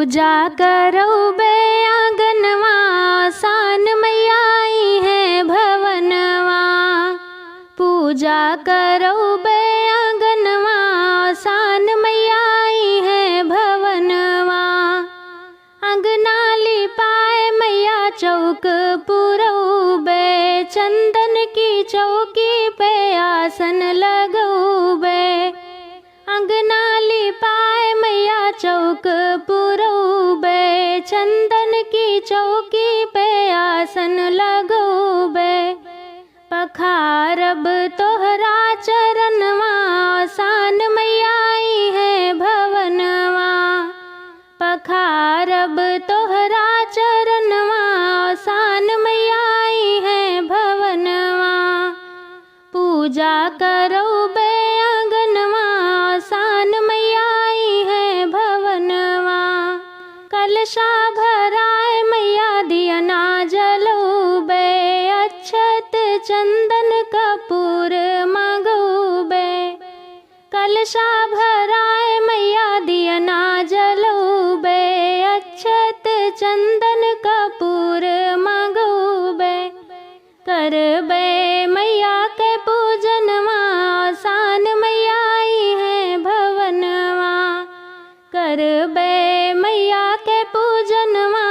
पूजा करो बे आंगनवा, सान मैया आई है भवनवा। पूजा करो बे आंगनवा, सान मैया आई है भवनवा। अंगना लिपाए मैया चौक पुरौबे, चंदन की चौकी पे आसन लगौबे। अंगना लिपाए मैया चौक पुरौबे, चंदन की चौकी पे आसन लगौबे। पखारब तोहरा चरणवा, सान मैया आई है भवनवा। पखारब तोहरा चरणवा, सान मैया आई है भवनवा। पूजा करो बे आंगनवा, सान मैया आई है भवनवा। कलशा भराए मैया दियना जलौबे, अक्षत चंदन कपूर मगौबे। कलशा भराए मैया दियना जलौबे, अक्षत चंदन कपूर मगौबे। करबे मैया के पूजनवा, सान मैया आई है भवनवा। करबे मैया के पूजनवा,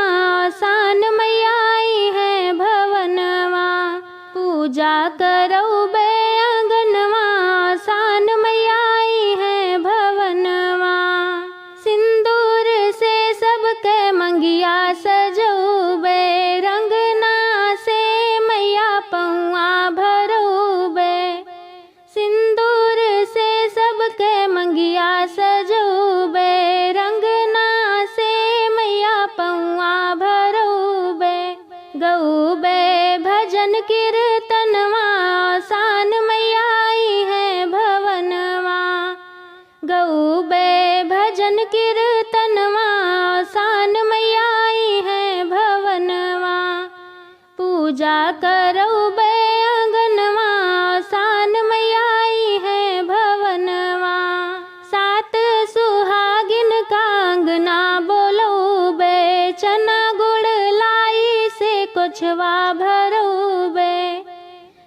सान मैया आई है भवनवा। पूजा करो बे आंगनवा, सान मैया आई है भवनवा। सिंदूर से सबके मंगिया सजौबे, रंगना से मैया पौआ भरौबे। सिंदूर से सबके मंगिया सजौबे, रंगना से मैया पौआ भरौबे। गौबे भजन कीर्तनवा, सान मैया आई है भवनवा। गौबे भजन कीर्तनवा, सान मैया आई है भवनवा। पूजा करो बे आंगनवा, सान मैया आई है भवनवा। सात सुहागिन का अंगना बोलौबे, चना गुड़ लाई से कोछवा भरौबे।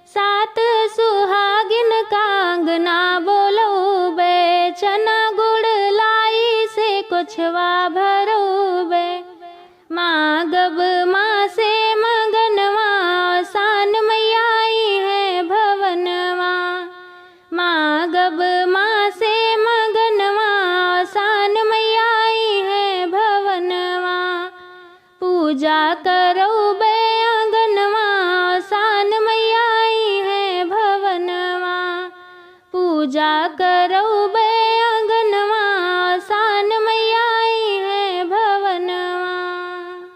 सात सुहागिन का अंगना बोलौबे, चना गुड़ लाई से कोछवा भरौबे। मागब माँ से मगनवा, सान मैया आई है भवनवा। मागब माँ से मगनवा, सान मैया आई है भवनवा। पूजा करो बे आंगनवा, सान मैया आई है भवनवा। पूजा करो बे